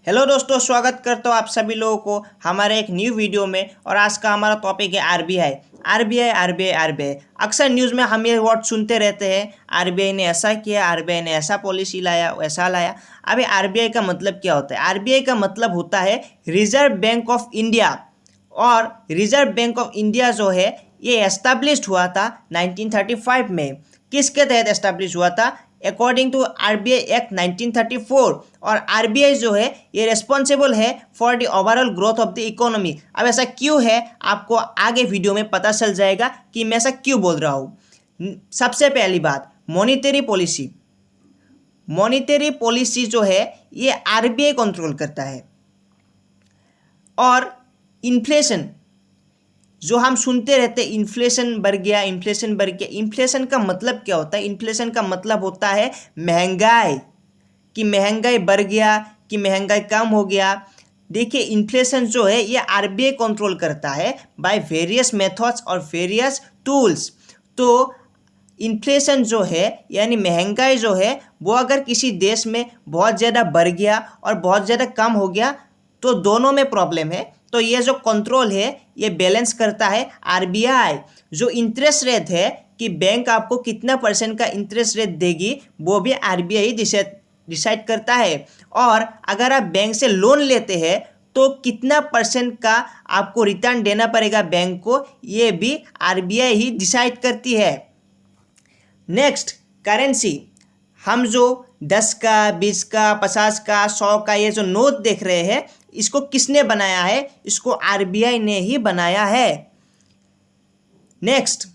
Hello दोस्तों, स्वागत करता हूँ आप सभी लोगों को हमारे एक न्यू वीडियो में। और आज का हमारा टॉपिक है आरबीआई। RBI RBI RBI. अक्सर न्यूज़ में हम ये वर्ड सुनते रहते हैं, आरबीआई ने ऐसा किया, आरबीआई ने ऐसा पॉलिसी लाया, वैसा लाया। अभी आरबीआई का मतलब क्या होता है? आरबीआई का मतलब होता है रिजर्व बैंक ऑफ इंडिया। और रिजर्व बैंक ऑफ इंडिया जो है ये एस्टेब्लिश्ड हुआ था 1935 में। किसके तहत एस्टेब्लिश हुआ था? According to RBI act 1934। और आरबीआई जो है ये रिस्पॉन्सिबल है for the overall growth of the economy. अब ऐसा क्यों है आपको आगे वीडियो में पता चल जाएगा कि मैं ऐसा क्यों बोल रहा हूँ। सबसे पहली बात, मॉनिटरी पॉलिसी। मॉनिटरी पॉलिसी जो है ये आरबीआई कंट्रोल करता है। और इन्फ्लेशन जो हम सुनते रहते हैं, इन्फ्लेशन बढ़ गया, इन्फ्लेशन बढ़ गया। इन्फ्लेशन का मतलब क्या होता है? इन्फ्लेशन का मतलब होता है महंगाई, कि महंगाई बढ़ गया, कि महंगाई कम हो गया। देखिए, इन्फ्लेशन जो है ये आरबीआई कंट्रोल करता है बाय वेरियस मेथड्स और वेरियस टूल्स। तो इन्फ्लेशन जो है यानी महंगाई जो है वो अगर किसी देश में बहुत ज़्यादा बढ़ गया और बहुत ज़्यादा कम हो गया तो दोनों में प्रॉब्लम है। तो ये जो कंट्रोल है ये बैलेंस करता है आरबीआई। जो इंटरेस्ट रेट है कि बैंक आपको कितना % का इंटरेस्ट रेट देगी वो भी आरबीआई डिसाइड करता है। और अगर आप बैंक से लोन लेते हैं तो कितना % का आपको रिटर्न देना पड़ेगा बैंक को, ये भी आरबीआई ही डिसाइड करती है। Next, currency. हम जो 10 का, 20 का, 50 का, 100 का ये जो नोट देख रहे हैं इसको किसने बनाया है? इसको आरबीआई ने ही बनाया है। Next,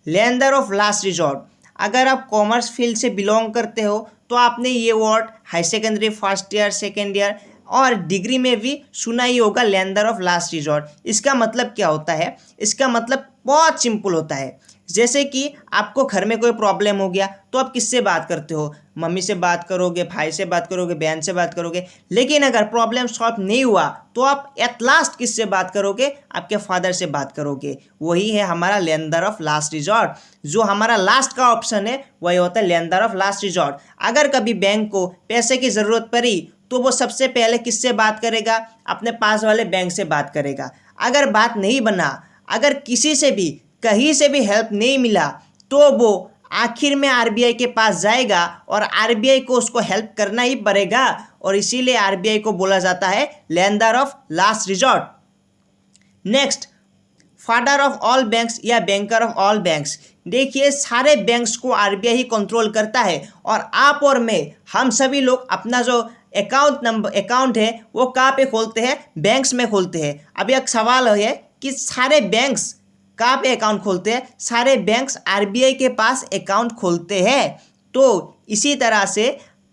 lender of last resort. अगर आप कॉमर्स फील्ड से बिलोंग करते हो तो आपने ये word high secondary first year, second year और डिग्री में भी सुना ही होगा, लेंडर ऑफ लास्ट रिजॉर्ट। इसका मतलब क्या होता है? इसका मतलब बहुत सिंपल होता है। जैसे कि आपको घर में कोई प्रॉब्लम हो गया तो आप किससे बात करते हो? मम्मी से बात करोगे, भाई से बात करोगे, बहन से बात करोगे। लेकिन अगर प्रॉब्लम सॉल्व नहीं हुआ तो आप एट लास्ट किससे बात करोगे? आपके फादर से बात करोगे। वही है हमारा लेंडर ऑफ लास्ट रिजॉर्ट। जो हमारा लास्ट का ऑप्शन है वही होता है लेंडर ऑफ लास्ट रिजॉर्ट। अगर कभी बैंक को पैसे की ज़रूरत पड़ी तो वो सबसे पहले किससे बात करेगा? अपने पास वाले बैंक से बात करेगा। अगर बात नहीं बना, अगर किसी से भी कहीं से भी हेल्प नहीं मिला तो वो आखिर में आरबीआई के पास जाएगा और आरबीआई को उसको हेल्प करना ही पड़ेगा। और इसीलिए आरबीआई को बोला जाता है lender of last resort. Next, father of all banks या बैंकर ऑफ ऑल बैंक्स। देखिए, सारे बैंक्स को आरबीआई ही कंट्रोल करता है। और आप और मैं, हम सभी लोग अपना जो अकाउंट है वो कहाँ पे खोलते हैं? बैंक्स में खोलते हैं। अभी एक सवाल है कि सारे बैंक्स कहाँ पे अकाउंट खोलते हैं? सारे बैंक्स आरबीआई के पास अकाउंट खोलते हैं। तो इसी तरह से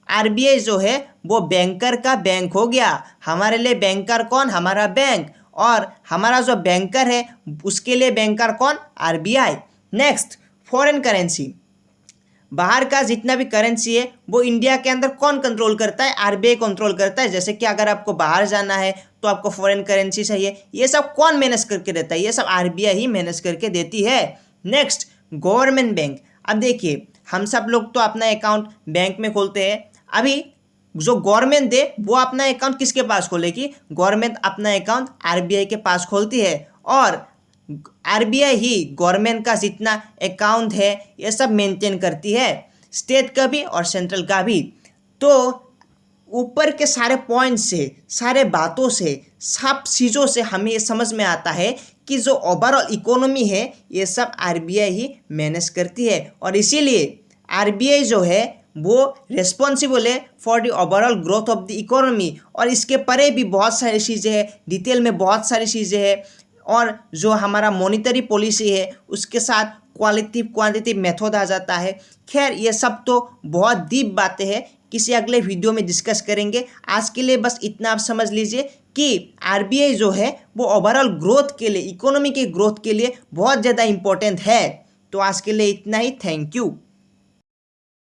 आरबीआई जो है वो बैंकर का बैंक हो गया। हमारे लिए बैंकर कौन? हमारा बैंक। और हमारा जो बैंकर है उसके लिए बैंकर कौन? आरबीआई। Next, foreign currency. बाहर का जितना भी करेंसी है वो इंडिया के अंदर कौन कंट्रोल करता है? आरबीआई कंट्रोल करता है। जैसे कि अगर आपको बाहर जाना है तो आपको फॉरेन करेंसी चाहिए, ये सब कौन मैनेज करके देता है? ये सब आरबीआई ही मैनेज करके देती है। Next, government bank. अब देखिए, हम सब लोग तो अपना अकाउंट बैंक में खोलते हैं। अभी जो गवर्नमेंट दे वो अपना अकाउंट किसके पास खोलेगी? गवर्नमेंट अपना अकाउंट आरबीआई के पास खोलती है। और आरबीआई ही गवर्नमेंट का जितना अकाउंट है ये सब मेंटेन करती है, स्टेट का भी और सेंट्रल का भी। तो ऊपर के सारे पॉइंट से, सारे बातों से, सब चीज़ों से हमें ये समझ में आता है कि जो ओवरऑल इकोनॉमी है ये सब आरबीआई ही मैनेज करती है। और इसीलिए आरबीआई जो है वो रिस्पॉन्सिबल है for the overall growth of the economy. और इसके परे भी बहुत सारी चीज़ें हैं, डिटेल में बहुत सारी चीज़ें हैं। और जो हमारा मॉनिटरी पॉलिसी है उसके साथ क्वालिटिव क्वांटिटिव मेथड आ जाता है। खैर, ये सब तो बहुत डीप बातें हैं, किसी अगले वीडियो में डिस्कस करेंगे। आज के लिए बस इतना आप समझ लीजिए कि आरबीआई जो है वो ओवरऑल ग्रोथ के लिए, इकोनॉमी के ग्रोथ के लिए बहुत ज़्यादा इम्पोर्टेंट है। तो आज के लिए इतना ही। Thank you.